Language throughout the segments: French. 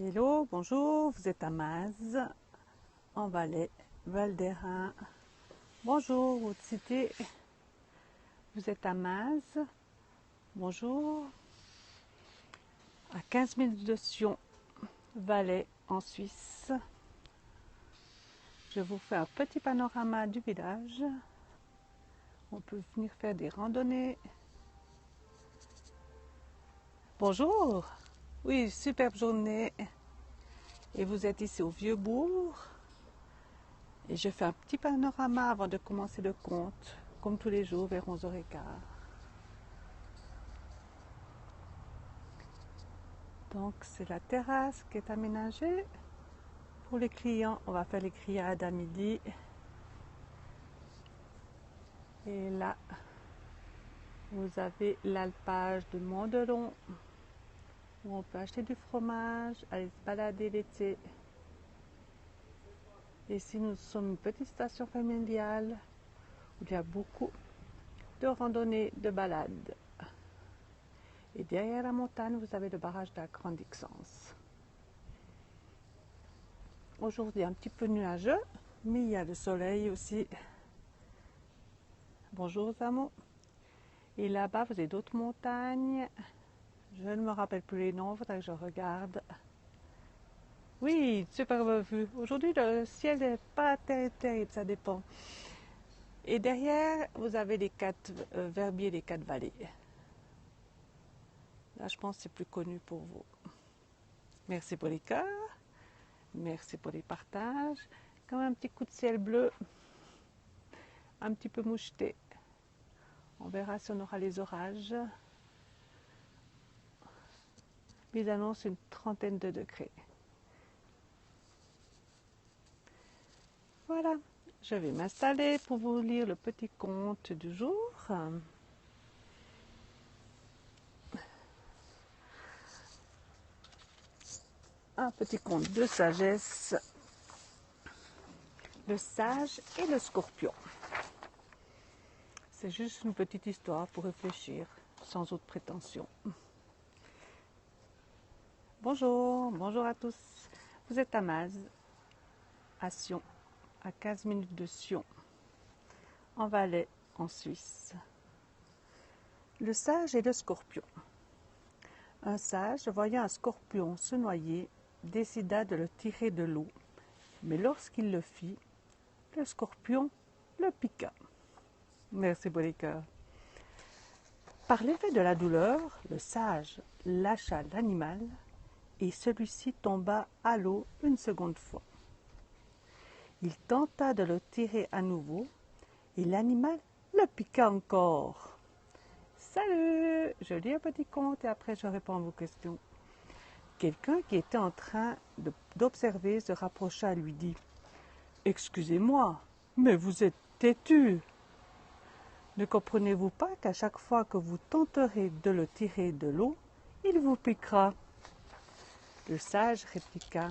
Hello, bonjour, vous êtes à Maz, en Valais, Val d'Airain. Bonjour, votre cité, vous êtes à Maz, bonjour, à 15 minutes de Sion, Valais, en Suisse. Je vous fais un petit panorama du village. On peut venir faire des randonnées. Bonjour, oui, superbe journée. Et vous êtes ici au Vieux-Bourg. Et je fais un petit panorama avant de commencer le conte, comme tous les jours vers 11h15. Donc c'est la terrasse qui est aménagée. Pour les clients, on va faire les grillades à midi. Et là, vous avez l'alpage de Mondelon, où on peut acheter du fromage, aller se balader l'été. Ici, nous sommes une petite station familiale où il y a beaucoup de randonnées, de balades. Et derrière la montagne, vous avez le barrage de la Grande Ixence. Aujourd'hui, un petit peu nuageux, mais il y a le soleil aussi. Bonjour aux amours. Et là-bas, vous avez d'autres montagnes. Je ne me rappelle plus les noms, il faudrait que je regarde. Oui, superbe vue. Aujourd'hui, le ciel n'est pas terrible, ça dépend. Et derrière, vous avez les 4 verbiers des 4 vallées. Là, je pense que c'est plus connu pour vous. Merci pour les cœurs. Merci pour les partages. Comme un petit coup de ciel bleu, un petit peu moucheté. On verra si on aura les orages. Ils annoncent une trentaine de degrés. Voilà, je vais m'installer pour vous lire le petit conte du jour. Un petit conte de sagesse. Le sage et le scorpion. C'est juste une petite histoire pour réfléchir, sans autre prétention. Bonjour, bonjour à tous. Vous êtes à Maz, à Sion, à 15 minutes de Sion, en Valais, en Suisse. Le sage et le scorpion. Un sage, voyant un scorpion se noyer, décida de le tirer de l'eau. Mais lorsqu'il le fit, le scorpion le piqua. Merci pour les cœurs. Par l'effet de la douleur, le sage lâcha l'animal et celui-ci tomba à l'eau une seconde fois. Il tenta de le tirer à nouveau et l'animal le piqua encore. Salut! Je lis un petit conte et après je réponds à vos questions. Quelqu'un qui était en train d'observer se rapprocha et lui dit « Excusez-moi, mais vous êtes têtu. Ne comprenez-vous pas qu'à chaque fois que vous tenterez de le tirer de l'eau, il vous piquera ?» Le sage répliqua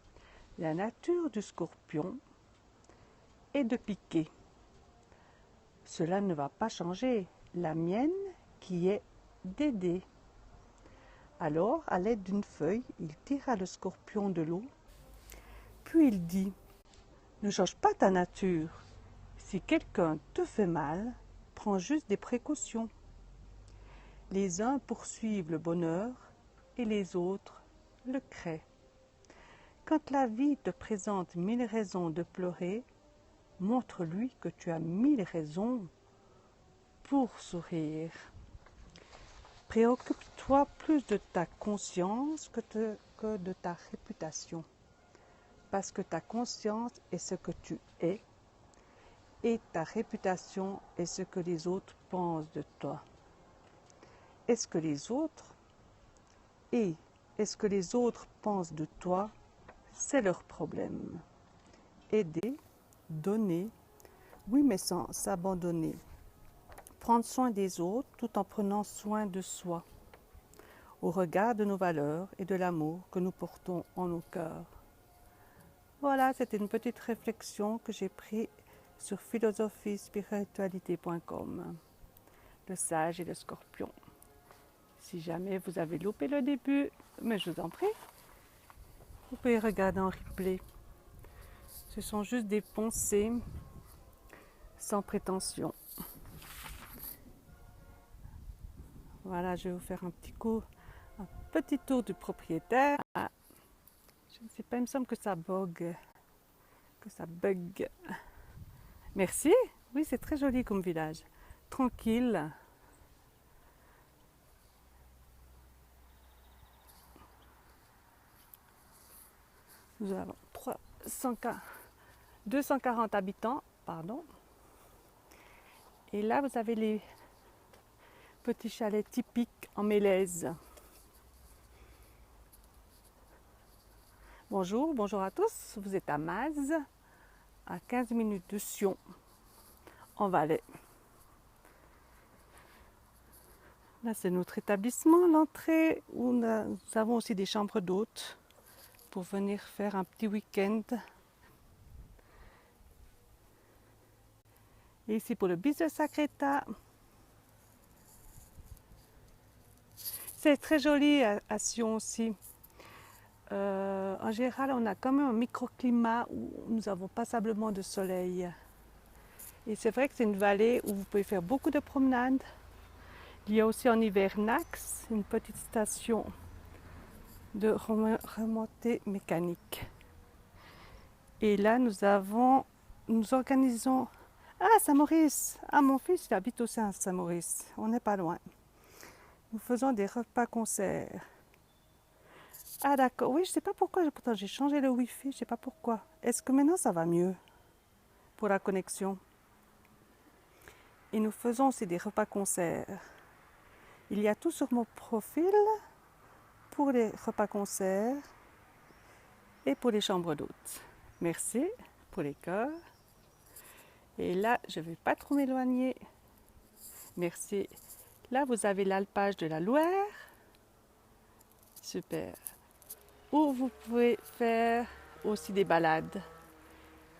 « La nature du scorpion est de piquer. Cela ne va pas changer la mienne qui est d'aider. » Alors, à l'aide d'une feuille, il tira le scorpion de l'eau, puis il dit « Ne change pas ta nature. Si quelqu'un te fait mal, prends juste des précautions. Les uns poursuivent le bonheur et les autres le créent. Quand la vie te présente 1000 raisons de pleurer, montre-lui que tu as 1000 raisons pour sourire. Préoccupe-toi plus de ta conscience que de ta réputation, parce que ta conscience est ce que tu es et ta réputation est ce que les autres pensent de toi. Est-ce que les autres pensent de toi, c'est leur problème. Aider, donner, oui mais sans s'abandonner. Prendre soin des autres tout en prenant soin de soi, au regard de nos valeurs et de l'amour que nous portons en nos cœurs. Voilà, c'était une petite réflexion que j'ai prise sur philosophiespiritualité.com. Le sage et le scorpion. Si jamais vous avez loupé le début, mais je vous en prie, Vous pouvez regarder en replay. Ce sont juste des pensées sans prétention. Voilà, je vais vous faire un petit tour du propriétaire. Ah, je ne sais pas, il me semble que ça bug. Merci. Oui, c'est très joli comme village. Tranquille. Nous avons 240 habitants, pardon. Et là, vous avez les petits chalets typiques en Mélèze. Bonjour à tous. Vous êtes à Maz, à 15 minutes de Sion, en Valais. Là, c'est notre établissement, l'entrée, où nous avons aussi des chambres d'hôtes pour venir faire un petit week-end. Et ici pour le bis de Sacreta. C'est très joli à Sion aussi. En général, on a quand même un microclimat où nous avons passablement de soleil. Et c'est vrai que c'est une vallée où vous pouvez faire beaucoup de promenades. Il y a aussi en hiver Nax, une petite station de remontée mécanique. Et là, nous organisons... Ah, Saint-Maurice! Ah, mon fils, il habite aussi à Saint-Maurice. On n'est pas loin. Nous faisons des repas-concerts. Ah, d'accord. Oui, je ne sais pas pourquoi. Pourtant, j'ai changé le Wi-Fi. Je ne sais pas pourquoi. Est-ce que maintenant, ça va mieux pour la connexion? Et nous faisons aussi des repas-concerts. Il y a tout sur mon profil pour les repas-concerts et pour les chambres d'hôtes. Merci pour les cœurs. Et là, je ne vais pas trop m'éloigner. Merci. Là, vous avez l'alpage de la Loire. Super. Où vous pouvez faire aussi des balades.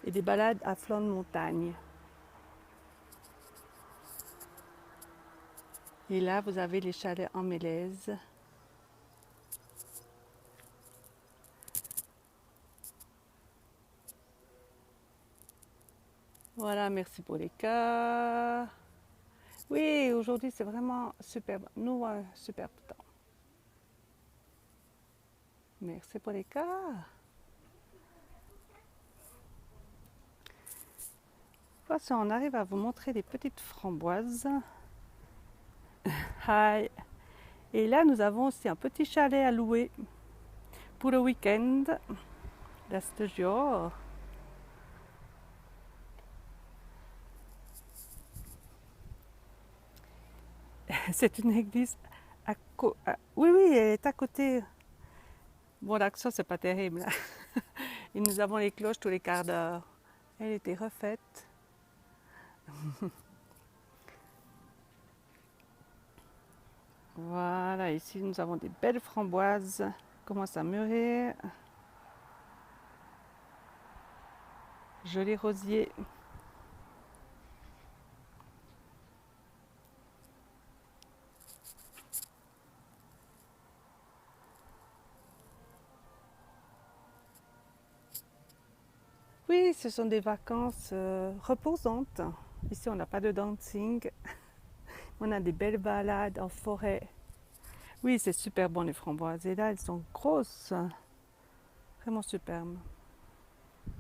Et des balades à flanc de montagne. Et là, vous avez les chalets en Mélèze. Voilà, merci pour les cœurs. Oui, aujourd'hui, c'est vraiment superbe. Nous, un superbe temps. Merci pour les cœurs. Voici, on arrive à vous montrer des petites framboises. Hi. Et là, nous avons aussi un petit chalet à louer pour le week-end. Là, jour. C'est une église oui, elle est à côté. Bon, l'accent, c'est pas terrible. Et nous avons les cloches tous les quarts d'heure. Elle était refaite. Voilà, ici nous avons des belles framboises. Commence à mûrir. Joli rosier. Oui, ce sont des vacances reposantes. Ici, on n'a pas de dancing. On a des belles balades en forêt. Oui, c'est super bon les framboises. Et là, elles sont grosses. Vraiment superbes.